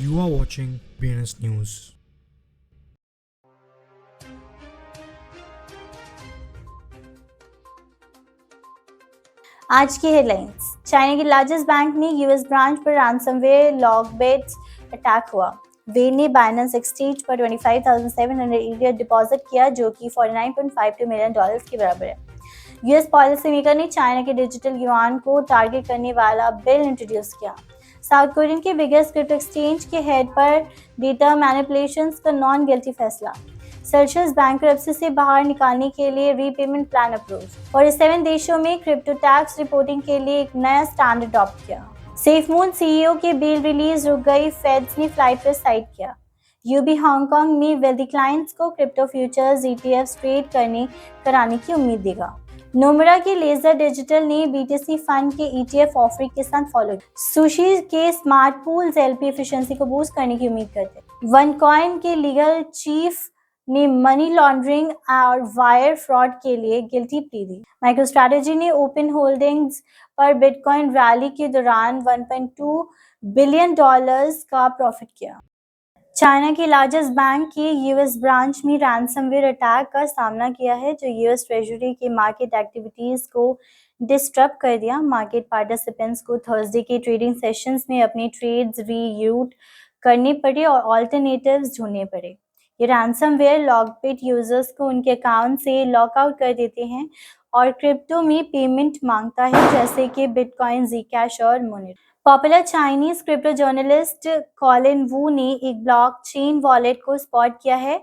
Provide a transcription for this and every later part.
You are watching BNS News. आज की headlines. China के लार्जेस्ट बैंक में यूएस ब्रांच पर रैंसमवेयर लॉगबिट अटैक हुआ। वे ने बाइनेंस एक्सचेंज पर 25,700 ईथर डिपॉजिट किया, जो कि $49.52 मिलियन के बराबर है। यूएस पॉलिसी मेकर ने चाइना के डिजिटल युआन को टारगेट करने वाला बिल इंट्रोड्यूस किया। साउथ कोरियन के बिगेस्ट क्रिप्टो एक्सचेंज के हेड पर डेटा मैनिपुलेशंस का नॉन गिल्टी फैसला। सेल्सियस बैंक्रप्सी से बाहर निकालने के लिए रीपेमेंट प्लान अप्रूव। और 7 देशों में क्रिप्टो टैक्स रिपोर्टिंग के लिए एक नया स्टैंडर्ड अडॉप्ट किया। सेफमून सीईओ के बेल रिलीज रुक गई, फेड्स ने फ्लाइट पर साइड किया। यूबी हांगकांग में वेल्दी क्लाइंट्स को क्रिप्टो फ्यूचर्स ETF ट्रेड कराने की उम्मीद देगा। नोमरा के लेजर डिजिटल ने BTC फंड के ETF ऑफरिंग के साथ फॉलो किया। सुशी के स्मार्ट पूल्स LP एफिशिएंसी को बूस्ट करने की उम्मीद करते हैं। वनकॉइन के लीगल चीफ ने मनी लॉन्ड्रिंग और वायर फ्रॉड के लिए गिल्टी प्ली दी। माइक्रोस्ट्रैटेजी ने ओपन होल्डिंग्स पर बिटकॉइन रैली के दौरान $1.2 बिलियन का प्रॉफिट किया। चाइना के लार्जेस्ट बैंक के यूएस ब्रांच में रैंसमवेयर अटैक का सामना किया है, जो यूएस ट्रेजरी के मार्केट एक्टिविटीज को डिस्टर्ब कर दिया। मार्केट पार्टिसिपेंट्स को थर्सडे के ट्रेडिंग सेशंस में अपने ट्रेड्स रीरूट करने पड़े और ऑल्टरनेटिव्स ढूंढने पड़े। ये रैंसमवेयर लॉगबिट यूजर्स को उनके अकाउंट से लॉकआउट कर देते हैं और क्रिप्टो में पेमेंट मांगता है, जैसे कि बिटकॉइन, ज़ीकैश और मोनेट। Popular Chinese crypto journalist Colin Wu ने एक ब्लॉकचेन वॉलेट को स्पॉट किया है,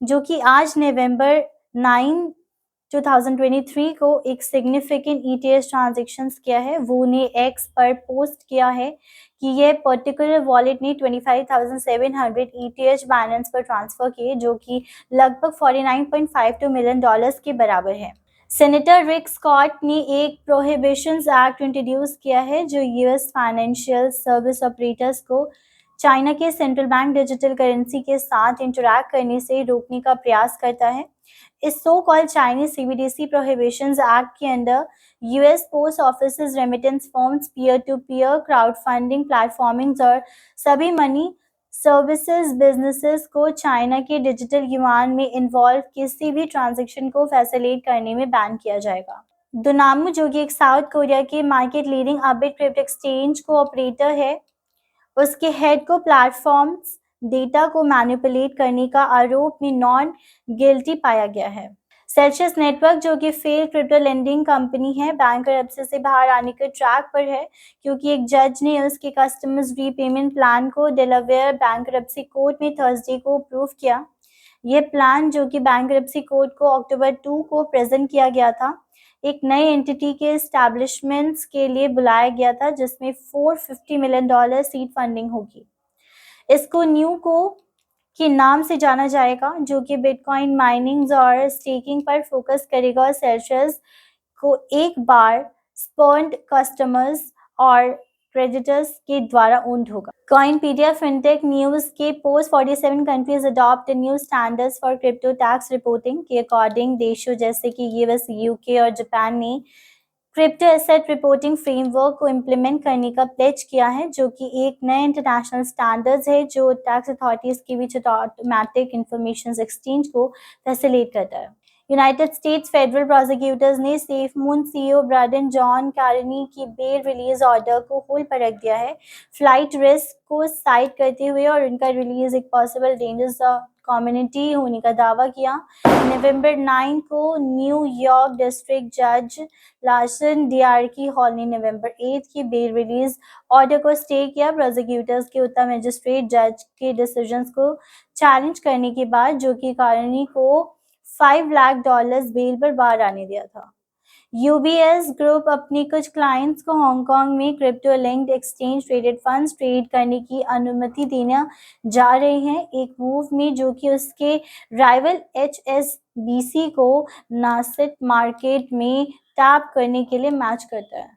जो कि आज नवंबर 9, 2023 को एक सिग्निफिकेंट ETH ट्रांजैक्शंस किया है। वो ने एक्स पर पोस्ट किया है कि यह पर्टिकुलर वॉलेट ने 25,700 ETH बाइनेंस पर ट्रांसफर किए, जो कि लगभग $49.52 मिलियन के बराबर है। सेनेटर रिक स्कॉट ने एक प्रोहिबिशंस एक्ट इंट्रोड्यूस किया है, जो यूएस फाइनेंशियल सर्विस ऑपरेटर्स को चाइना के सेंट्रल बैंक डिजिटल करेंसी के साथ इंटरैक्ट करने से रोकने का प्रयास करता है। इस so called Chinese CBDC prohibitions act के अंदर US post office, remittance firms, peer to peer crowd funding platforms और सभी मनी सर्विसेज बिजनेसेस को चाइना के डिजिटल युआन में इन्वॉल्व किसी भी ट्रांजैक्शन को फैसिलिटेट करने में बैन किया जाएगा। दुनामू, जो कि एक साउथ कोरिया के market leading a bit crypto exchange को ऑपरेटर है, उसके हेड को प्लेटफॉर्म्स डेटा को मैनिपुलेट करने का आरोप में नॉन गिल्टी पाया गया है। सेल्सियस नेटवर्क, जो कि फेल क्रिप्टो लेंडिंग कंपनी है, बैंक्रप्सी से बाहर आने के ट्रैक पर है, क्योंकि एक जज ने उसके कस्टमर्स रीपेमेंट प्लान को डेलावेयर बैंक्रप्सी कोर्ट में थर्सडे को अप्रूव किया। यह प्लान, जो कि बैंक्रप्सी कोर्ट को अक्टूबर 2 को प्रेजेंट किया गया था, एक नई एंटिटी के एस्टैब्लिशमेंट्स के लिए बुलाया गया था, जिसमें $450 मिलियन सीड फंडिंग होगी। इसको न्यू को के नाम से जाना जाएगा, जो कि बिटकॉइन माइनिंग और स्टेकिंग पर फोकस करेगा और सेल्सियस को एक बार स्पॉन्ड कस्टमर्स और क्रेडिटर्स के द्वारा ओन्ड होगा। कॉइनपीडिया फिनटेक न्यूज के post 47 countries adopt new standards for crypto tax reporting के अकॉर्डिंग देशों जैसे कि यूएस, UK और जापान ने क्रिप्टो एसेट रिपोर्टिंग फ्रेमवर्क को इम्प्लीमेंट करने का प्लेज किया है, जो कि एक नए इंटरनेशनल स्टैंडर्ड्स है जो टैक्स अथॉरिटीज के बीच ऑटोमेटिक इंफॉर्मेशन एक्सचेंज को फैसिलिटेट करता है। यूनाइटेड स्टेट्स फेडरल प्रोसिक्यूटर्स ने सेफमून CEO ब्रैडन जॉन कैरनी की बेल रिलीज ऑर्डर को होल्ड पर रख दिया है, फ्लाइट रिस्क को साइड करते हुए, और उनका रिलीज एक पॉसिबल डेंजर्स कम्युनिटी होने का दावा किया। नवंबर 9 को न्यूयॉर्क डिस्ट्रिक्ट जज लार्सन DRK हॉल ने नवंबर 8 की बेल रिलीज ऑर्डर को स्टे किया, प्रोसिक्यूटर्स के उत्तर मजिस्ट्रेट जज के डिसीजंस को चैलेंज करने के बाद, जो कि कैरनी को $5 लाख बेल पर बाहर आने दिया था। UBS ग्रुप अपने कुछ क्लाइंट्स को हांगकांग में crypto linked exchange traded funds trade करने की अनुमति देना जा रहे हैं, एक मूव में जो कि उसके राइवल HSBC को नासिक मार्केट में टैप करने के लिए मैच करता है।